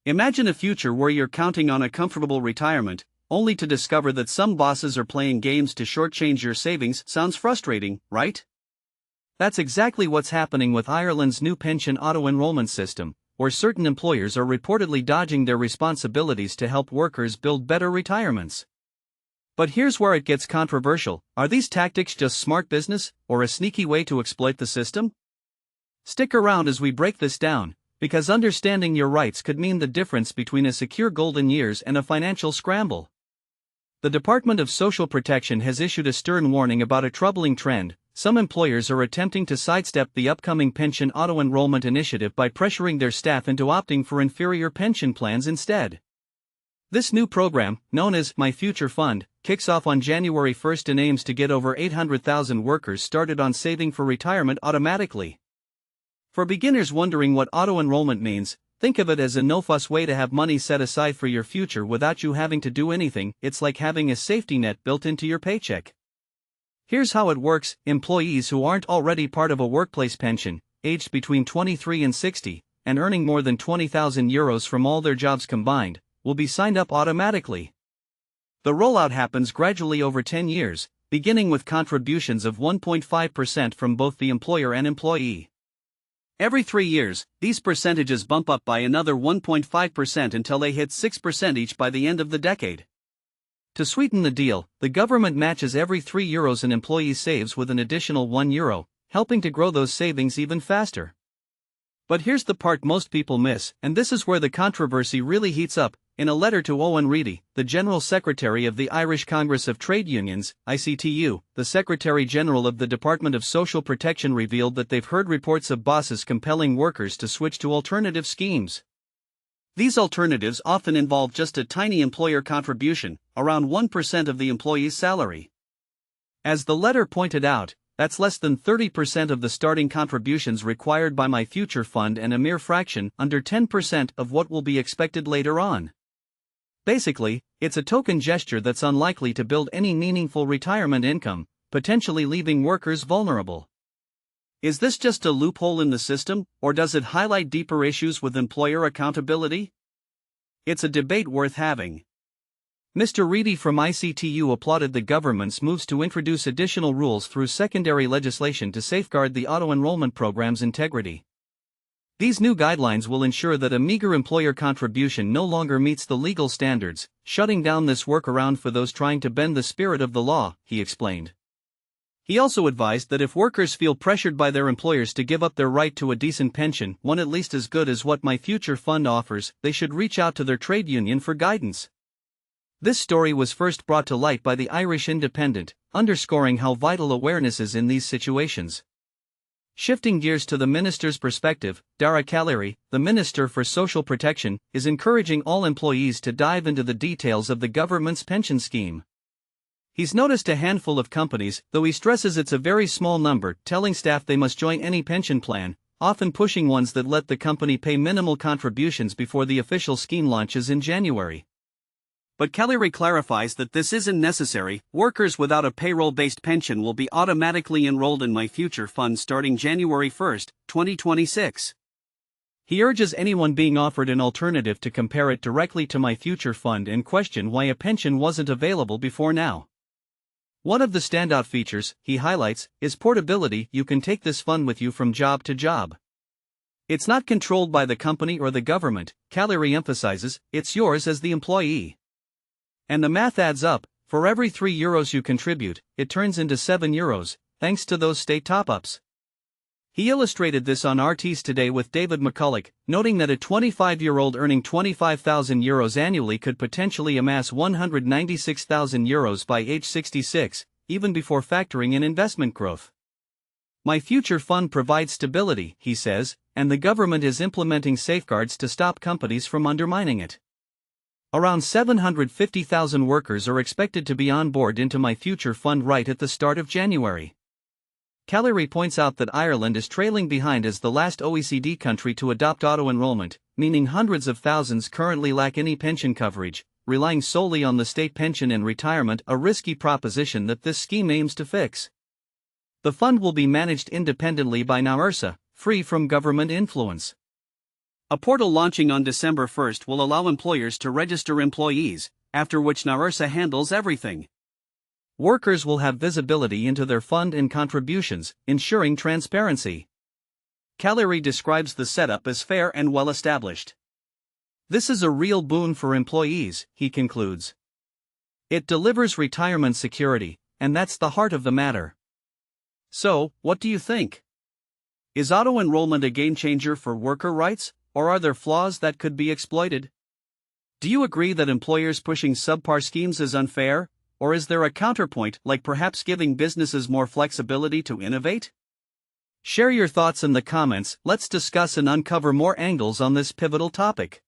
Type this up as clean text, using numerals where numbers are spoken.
Imagine a future where you're counting on a comfortable retirement, only to discover that some bosses are playing games to shortchange your savings. Sounds frustrating, right? That's exactly what's happening with Ireland's new pension auto-enrolment system, where certain employers are reportedly dodging their responsibilities to help workers build better retirements. But here's where it gets controversial. Are these tactics just smart business, or a sneaky way to exploit the system? Stick around as we break this down, because understanding your rights could mean the difference between a secure golden years and a financial scramble. The Department of Social Protection has issued a stern warning about a troubling trend. Some employers are attempting to sidestep the upcoming pension auto-enrollment initiative by pressuring their staff into opting for inferior pension plans instead. This new program, known as My Future Fund, kicks off on January 1st and aims to get over 800,000 workers started on saving for retirement automatically. For beginners wondering what auto-enrollment means, think of it as a no-fuss way to have money set aside for your future without you having to do anything. It's like having a safety net built into your paycheck. Here's how it works. Employees who aren't already part of a workplace pension, aged between 23 and 60, and earning more than €20,000 from all their jobs combined, will be signed up automatically. The rollout happens gradually over 10 years, beginning with contributions of 1.5% from both the employer and employee. Every 3 years, these percentages bump up by another 1.5% until they hit 6% each by the end of the decade. To sweeten the deal, the government matches every €3 an employee saves with an additional €1, helping to grow those savings even faster. But here's the part most people miss, and this is where the controversy really heats up. In a letter to Owen Reedy, the General Secretary of the Irish Congress of Trade Unions, ICTU, the Secretary General of the Department of Social Protection revealed that they've heard reports of bosses compelling workers to switch to alternative schemes. These alternatives often involve just a tiny employer contribution, around 1% of the employee's salary. As the letter pointed out, that's less than 30% of the starting contributions required by My Future Fund and a mere fraction, under 10% of what will be expected later on. Basically, it's a token gesture that's unlikely to build any meaningful retirement income, potentially leaving workers vulnerable. Is this just a loophole in the system, or does it highlight deeper issues with employer accountability? It's a debate worth having. Mr. Reedy from ICTU applauded the government's moves to introduce additional rules through secondary legislation to safeguard the auto-enrollment program's integrity. These new guidelines will ensure that a meager employer contribution no longer meets the legal standards, shutting down this workaround for those trying to bend the spirit of the law, he explained. He also advised that if workers feel pressured by their employers to give up their right to a decent pension, one at least as good as what My Future Fund offers, they should reach out to their trade union for guidance. This story was first brought to light by the Irish Independent, underscoring how vital awareness is in these situations. Shifting gears to the minister's perspective, Dara Callery, the Minister for Social Protection, is encouraging all employees to dive into the details of the government's pension scheme. He's noticed a handful of companies, though he stresses it's a very small number, telling staff they must join any pension plan, often pushing ones that let the company pay minimal contributions before the official scheme launches in January. But Callery clarifies that this isn't necessary. Workers without a payroll-based pension will be automatically enrolled in My Future Fund starting January 1, 2026. He urges anyone being offered an alternative to compare it directly to My Future Fund and question why a pension wasn't available before now. One of the standout features, he highlights, is portability. You can take this fund with you from job to job. It's not controlled by the company or the government, Callery emphasizes, it's yours as the employee. And the math adds up. For every €3 you contribute, it turns into €7, thanks to those state top-ups. He illustrated this on RT's Today with David McCulloch, noting that a 25-year-old earning €25,000 annually could potentially amass €196,000 by age 66, even before factoring in investment growth. My Future Fund provides stability, he says, and the government is implementing safeguards to stop companies from undermining it. Around 750,000 workers are expected to be on board into My Future Fund right at the start of January. Callery points out that Ireland is trailing behind as the last OECD country to adopt auto-enrolment, meaning hundreds of thousands currently lack any pension coverage, relying solely on the state pension in retirement, a risky proposition that this scheme aims to fix. The fund will be managed independently by NARSA, free from government influence. A portal launching on December 1st will allow employers to register employees, after which NARSA handles everything. Workers will have visibility into their fund and contributions, ensuring transparency. Callery describes the setup as fair and well established. This is a real boon for employees, he concludes. It delivers retirement security, and that's the heart of the matter. So, what do you think? Is auto-enrollment a game-changer for worker rights, or are there flaws that could be exploited? Do you agree that employers pushing subpar schemes is unfair, or is there a counterpoint, like perhaps giving businesses more flexibility to innovate? Share your thoughts in the comments. Let's discuss and uncover more angles on this pivotal topic.